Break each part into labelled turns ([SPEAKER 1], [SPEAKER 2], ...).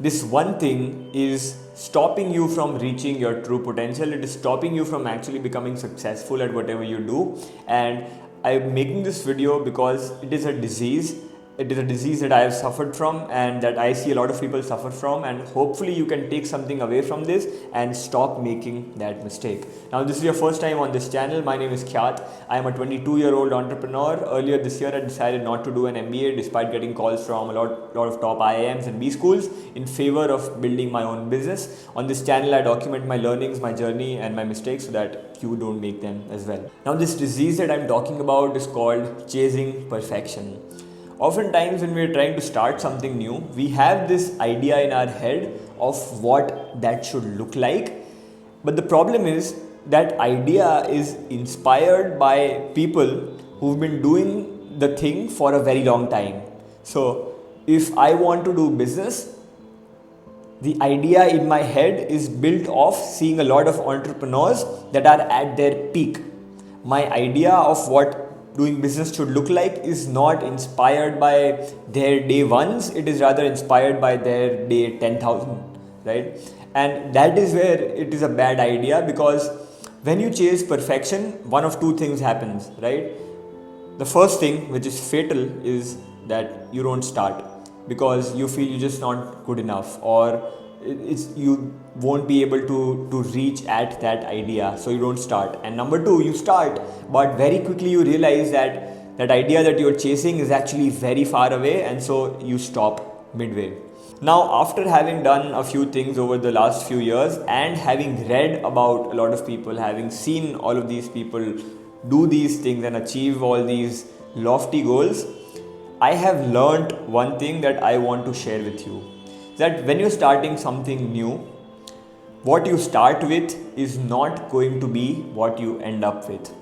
[SPEAKER 1] this one thing is stopping you from reaching your true potential. It is stopping you from actually becoming successful at whatever you do. And I'm making this video because it is a disease. It is a disease that I have suffered from and that I see a lot of people suffer from, and hopefully you can take something away from this and stop making that mistake. Now, this is your first time on this channel. My name is Khyatt. I am a 22-year-old entrepreneur. Earlier this year I decided not to do an MBA despite getting calls from a lot of top IIMs and B schools in favor of building my own business. On this channel I document my learnings, my journey and my mistakes so that you don't make them as well. Now, this disease that I'm talking about is called chasing perfection. Oftentimes when we're trying to start something new, we have this idea in our head of what that should look like. But the problem is that idea is inspired by people who've been doing the thing for a very long time. So if I want to do business, the idea in my head is built off seeing a lot of entrepreneurs that are at their peak. My idea of what doing business should look like is not inspired by their day ones, it is rather inspired by their day 10,000, right? And that is where it is a bad idea, because when you chase perfection, one of two things happens, right? The first thing, which is fatal, is that you don't start because you feel you're just not good enough, or you won't be able to reach at that idea, so you don't start. And number two, you start, but very quickly you realize that that idea that you're chasing is actually very far away, and so you stop midway. Now, after having done a few things over the last few years and having read about a lot of people, having seen all of these people do these things and achieve all these lofty goals, I have learned one thing that I want to share with you. That when you're starting something new, what you start with is not going to be what you end up with.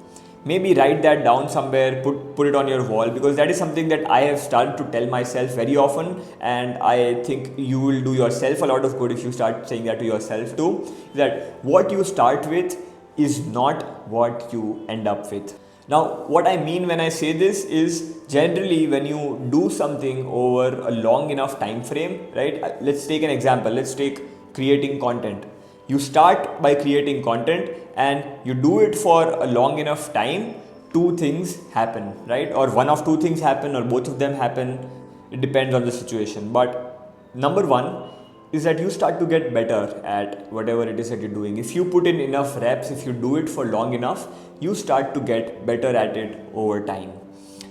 [SPEAKER 1] Maybe write that down somewhere, put it on your wall, because that is something that I have started to tell myself very often, and I think you will do yourself a lot of good if you start saying that to yourself too, that what you start with is not what you end up with. Now, what I mean when I say this is, generally when you do something over a long enough time frame, right? Let's take an example. Let's take creating content. You start by creating content and you do it for a long enough time, two things happen, right? Or one of two things happen, or both of them happen. It depends on the situation. But number one is that you start to get better at whatever it is that you're doing. If you put in enough reps, if you do it for long enough, you start to get better at it over time.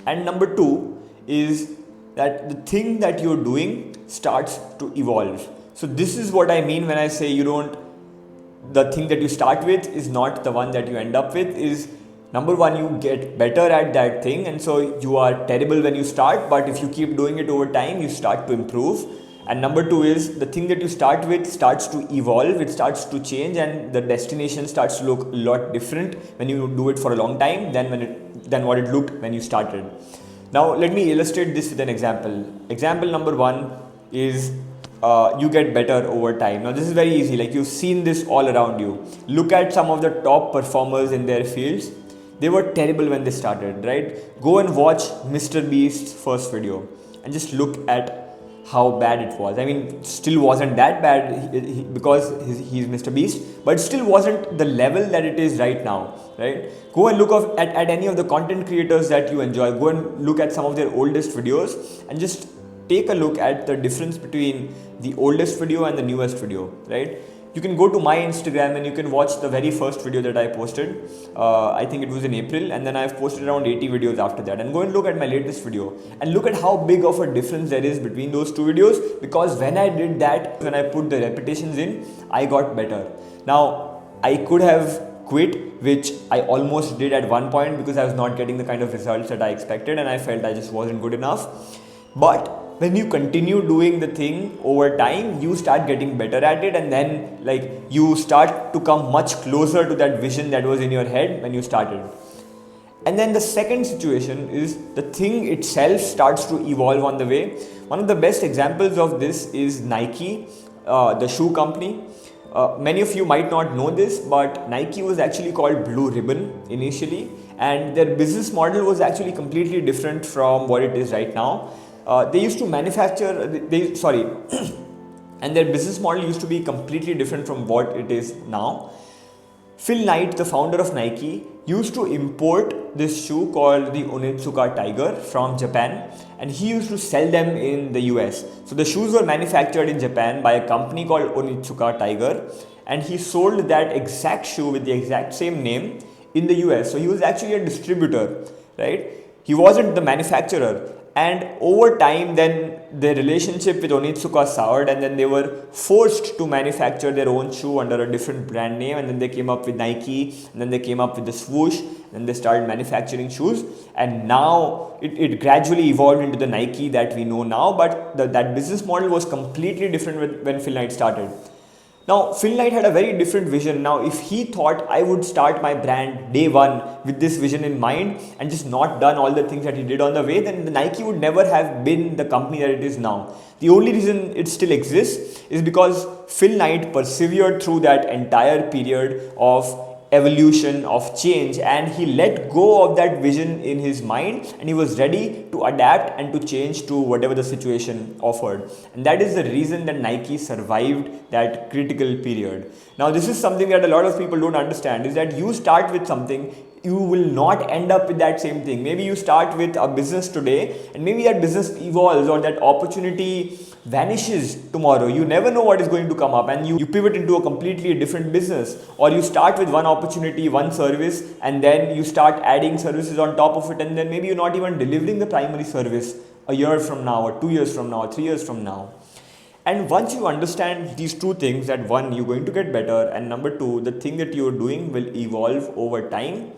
[SPEAKER 1] And number two is that the thing that you're doing starts to evolve. So this is what I mean when I say the thing that you start with is not the one that you end up with. Is number one, you get better at that thing, and so you are terrible when you start, but if you keep doing it over time, you start to improve. And number two is the thing that you start with starts to evolve, it starts to change, and the destination starts to look a lot different when you do it for a long time than what it looked when you started. Now, let me illustrate this with an example. Example number one is you get better over time. Now, this is very easy. Like, you've seen this all around you. Look at some of the top performers in their fields. They were terrible when they started, right? Go and watch Mr. Beast's first video and just look at how bad it was. I mean, still wasn't that bad because he's Mr. Beast, but still wasn't the level that it is right now, right? Go and look at any of the content creators that you enjoy. Go and look at some of their oldest videos and just take a look at the difference between the oldest video and the newest video, right? You can go to my Instagram and you can watch the very first video that I posted. I think it was in April, and then I've posted around 80 videos after that. And go and look at my latest video and look at how big of a difference there is between those two videos, because when I did that, when I put the repetitions in, I got better. Now, I could have quit, which I almost did at one point because I was not getting the kind of results that I expected and I felt I just wasn't good enough. But when you continue doing the thing over time, you start getting better at it, and then you start to come much closer to that vision that was in your head when you started. And then the second situation is the thing itself starts to evolve on the way. One of the best examples of this is Nike, the shoe company. Many of you might not know this, but Nike was actually called Blue Ribbon initially, and their business model was actually completely different from what it is right now. They used to manufacture, and their business model used to be completely different from what it is now. Phil Knight, the founder of Nike, used to import this shoe called the Onitsuka Tiger from Japan, and he used to sell them in the US. So the shoes were manufactured in Japan by a company called Onitsuka Tiger, and he sold that exact shoe with the exact same name in the US. So he was actually a distributor, right? He wasn't the manufacturer. And over time, then their relationship with Onitsuka soured, and then they were forced to manufacture their own shoe under a different brand name. And then they came up with Nike, and then they came up with the swoosh, and they started manufacturing shoes. And now it gradually evolved into the Nike that we know now. But that business model was completely different when Phil Knight started. Now, Phil Knight had a very different vision. Now, if he thought I would start my brand day one with this vision in mind and just not done all the things that he did on the way, then the Nike would never have been the company that it is now. The only reason it still exists is because Phil Knight persevered through that entire period of evolution, of change, and he let go of that vision in his mind, and he was ready to adapt and to change to whatever the situation offered. And that is the reason that Nike survived that critical period. Now, this is something that a lot of people don't understand, is that you start with something, you will not end up with that same thing. Maybe you start with a business today, and maybe that business evolves, or that opportunity vanishes tomorrow. You never know what is going to come up, and you pivot into a completely different business. Or you start with one opportunity, one service, and then you start adding services on top of it, and then maybe you're not even delivering the primary service a year from now, or 2 years from now, or 3 years from now. And once you understand these two things, that one, you're going to get better, and number two, the thing that you're doing will evolve over time.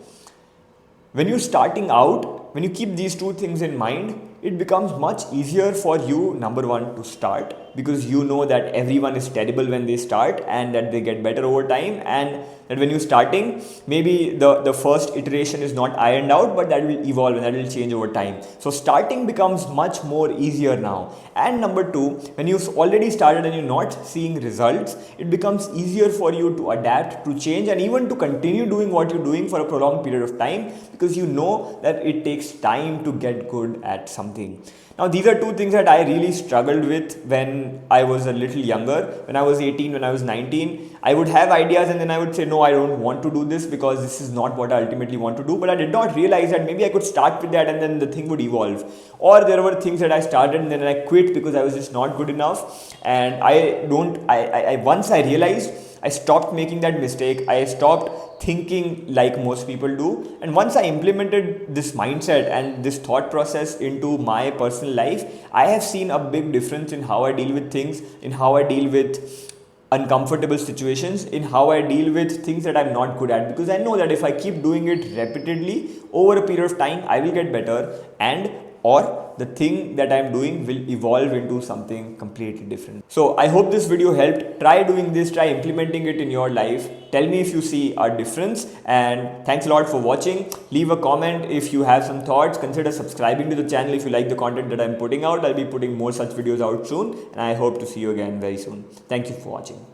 [SPEAKER 1] When you're starting out, when you keep these two things in mind, it becomes much easier for you, number one, to start, because you know that everyone is terrible when they start and that they get better over time, and that when you're starting, maybe the first iteration is not ironed out, but that will evolve and that will change over time. So starting becomes much more easier now. And number two, when you've already started and you're not seeing results, it becomes easier for you to adapt, to change, and even to continue doing what you're doing for a prolonged period of time, because you know that it takes time to get good at something. Now, these are two things that I really struggled with when I was a little younger. When I was 18, when I was 19, I would have ideas and then I would say, no, I don't want to do this because this is not what I ultimately want to do. But I did not realize that maybe I could start with that and then the thing would evolve. Or there were things that I started and then I quit because I was just not good enough. And once I realized, I stopped making that mistake. I stopped thinking like most people do. And once I implemented this mindset and this thought process into my personal life, I have seen a big difference in how I deal with things, in how I deal with uncomfortable situations, in how I deal with things that I'm not good at, because I know that if I keep doing it repeatedly over a period of time, I will get better, and or the thing that I'm doing will evolve into something completely different. So I hope this video helped. Try doing this, try implementing it in your life. Tell me if you see a difference, and thanks a lot for watching. Leave a comment if you have some thoughts. Consider subscribing to the channel if you like the content that I'm putting out. I'll be putting more such videos out soon, and I hope to see you again very soon. Thank you for watching.